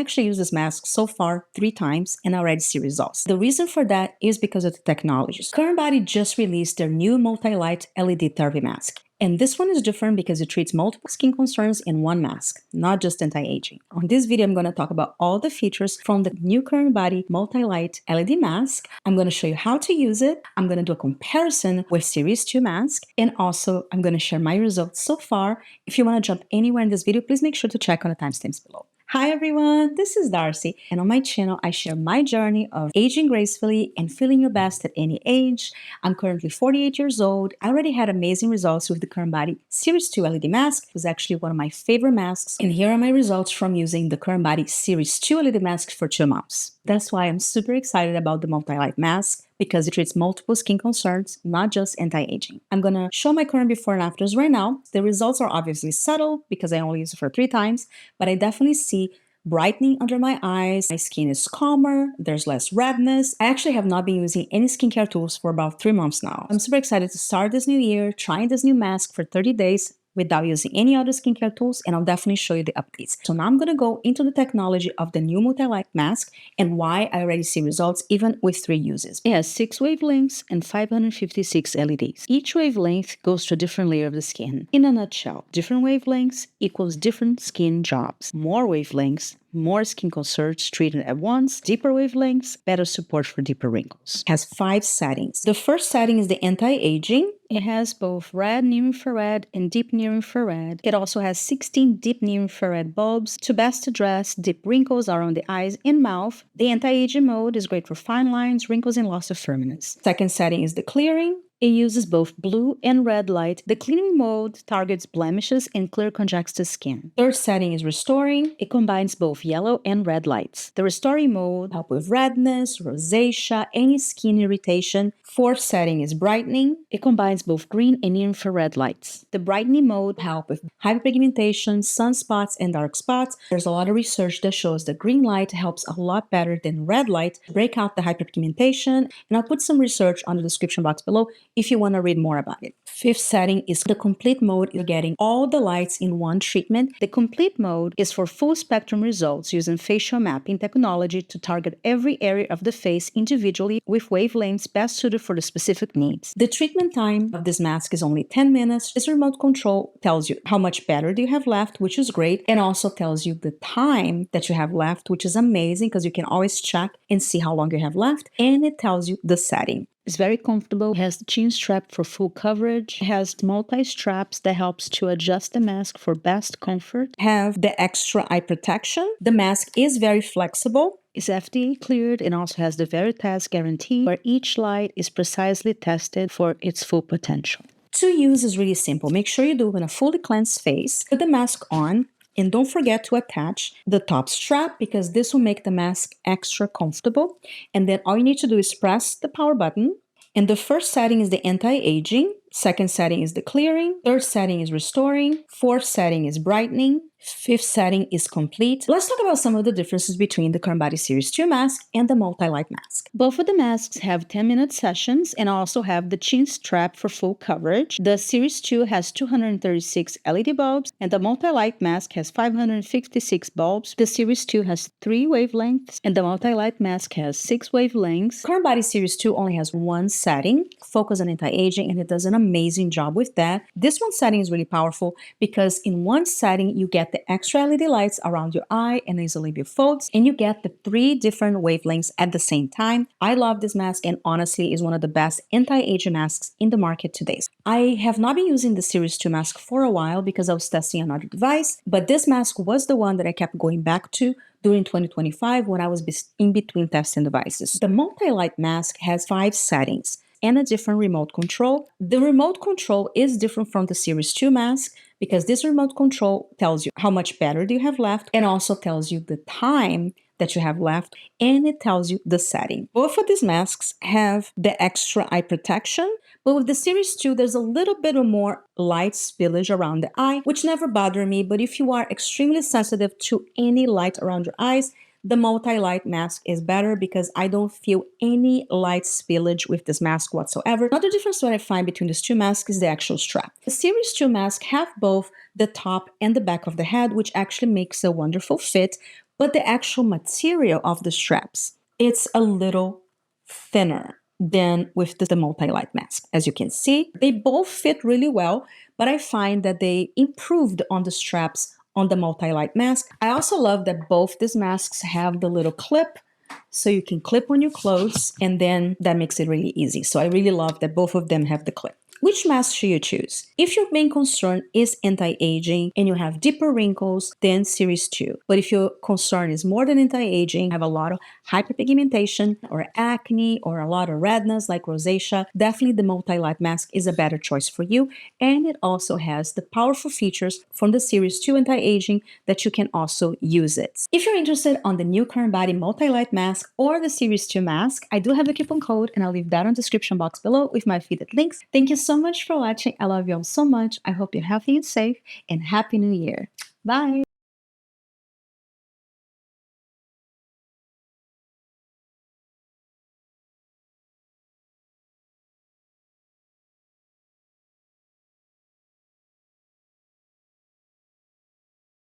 actually used this mask so far 3 times and I already see results. The reason for that is because of the technologies. CurrentBody just released their new multi-light LED therapy mask. And this one is different because it treats multiple skin concerns in one mask, not just anti-aging. On this video, I'm going to talk about all the features from the new CurrentBody Multi-Light LED Mask. I'm going to show you how to use it. I'm going to do a comparison with Series 2 mask. And also, I'm going to share my results so far. If you want to jump anywhere in this video, please make sure to check on the timestamps below. Hi everyone, this is Darcy, and on my channel I share my journey of aging gracefully and feeling your best at any age. I'm currently 48 years old. I already had amazing results with the CurrentBody Series 2 LED Mask. It was actually one of my favorite masks, and here are my results from using the CurrentBody Series 2 LED Mask for 2 months. That's why I'm super excited about the Multi-Light Mask, because it treats multiple skin concerns, not just anti-aging. I'm gonna show my current before and afters right now. The results are obviously subtle because I only use it for 3 times, but I definitely see brightening under my eyes. My skin is calmer, there's less redness. I actually have not been using any skincare tools for about 3 months now. I'm super excited to start this new year, trying this new mask for 30 days without using any other skincare tools, and I'll definitely show you the updates. So now I'm going to go into the technology of the new multi-light mask and why I already see results even with 3 uses. It has 6 wavelengths and 556 LEDs. Each wavelength goes to a different layer of the skin. In a nutshell, different wavelengths equals different skin jobs. More wavelengths, more skin concerns treated at once. Deeper wavelengths, better support for deeper wrinkles. It has 5 settings. The first setting is the anti-aging. It has both red near-infrared and deep near-infrared. It also has 16 deep near-infrared bulbs to best address deep wrinkles around the eyes and mouth. The anti-aging mode is great for fine lines, wrinkles, and loss of firmness. Second setting is the clearing. It uses both blue and red light. The cleaning mode targets blemishes and clear congested skin. Third setting is restoring. It combines both yellow and red lights. The restoring mode helps with redness, rosacea, any skin irritation. Fourth setting is brightening. It combines both green and infrared lights. The brightening mode helps with hyperpigmentation, sunspots, and dark spots. There's a lot of research that shows that green light helps a lot better than red light to break out the hyperpigmentation. And I'll put some research on the description box below if you want to read more about it. Fifth setting is the complete mode. You're getting all the lights in one treatment. The complete mode is for full spectrum results using facial mapping technology to target every area of the face individually with wavelengths best suited for the specific needs. The treatment time of this mask is only 10 minutes. This remote control tells you how much battery do you have left, which is great, and also tells you the time that you have left, which is amazing because you can always check and see how long you have left, and it tells you the setting. It's very comfortable. It has the chin strap for full coverage. It has multi-straps that helps to adjust the mask for best comfort. Have the extra eye protection. The mask is very flexible. It's FDA cleared and also has the Veritas guarantee, where each light is precisely tested for its full potential. To use is really simple. Make sure you do it in a fully cleansed face. Put the mask on. And don't forget to attach the top strap because this will make the mask extra comfortable. And then all you need to do is press the power button. And the first setting is the anti-aging. Second setting is the clearing. Third setting is restoring. Fourth setting is brightening. Fifth setting is complete. Let's talk about some of the differences between the CurrentBody Series 2 mask and the Multi-Light mask. Both of the masks have 10-minute sessions and also have the chin strap for full coverage. The Series 2 has 236 LED bulbs and the Multi-Light mask has 556 bulbs. The Series 2 has 3 wavelengths and the Multi-Light mask has 6 wavelengths. CurrentBody Series 2 only has 1 setting, focus on anti-aging, and it does an amazing job with that. This one setting is really powerful because in one setting you get the extra LED lights around your eye and nasolabial folds, and you get the 3 different wavelengths at the same time. I love this mask and honestly is one of the best anti-aging masks in the market today. I have not been using the Series 2 mask for a while because I was testing another device, but this mask was the one that I kept going back to during 2025 when I was in between testing devices. The Multi-Light mask has 5 settings and a different remote control. The remote control is different from the Series 2 mask because this remote control tells you how much battery do you have left and also tells you the time that you have left, and it tells you the setting. Both of these masks have the extra eye protection, but with the Series 2, there's a little bit of more light spillage around the eye, which never bothered me, but if you are extremely sensitive to any light around your eyes, the Multi-Light mask is better because I don't feel any light spillage with this mask whatsoever. Another difference that I find between these 2 masks is the actual strap. The Series 2 mask have both the top and the back of the head, which actually makes a wonderful fit, but the actual material of the straps, it's a little thinner than with the multi-light mask. As you can see, they both fit really well, but I find that they improved on the straps on the multi-light mask. I also love that both these masks have the little clip, so you can clip on your clothes, and then that makes it really easy. So I really love that both of them have the clip. Which mask should you choose? If your main concern is anti-aging and you have deeper wrinkles, then Series 2. But if your concern is more than anti-aging, have a lot of hyperpigmentation or acne or a lot of redness like rosacea, definitely the multi-light mask is a better choice for you. And it also has the powerful features from the Series 2 anti-aging that you can also use it. If you're interested on the new CurrentBody Multi-Light Mask or the Series 2 mask, I do have a coupon code and I'll leave that on the description box below with my affiliate links. Thank you so much for watching. I love you all so much. I hope you're healthy and safe, and Happy New Year. Bye!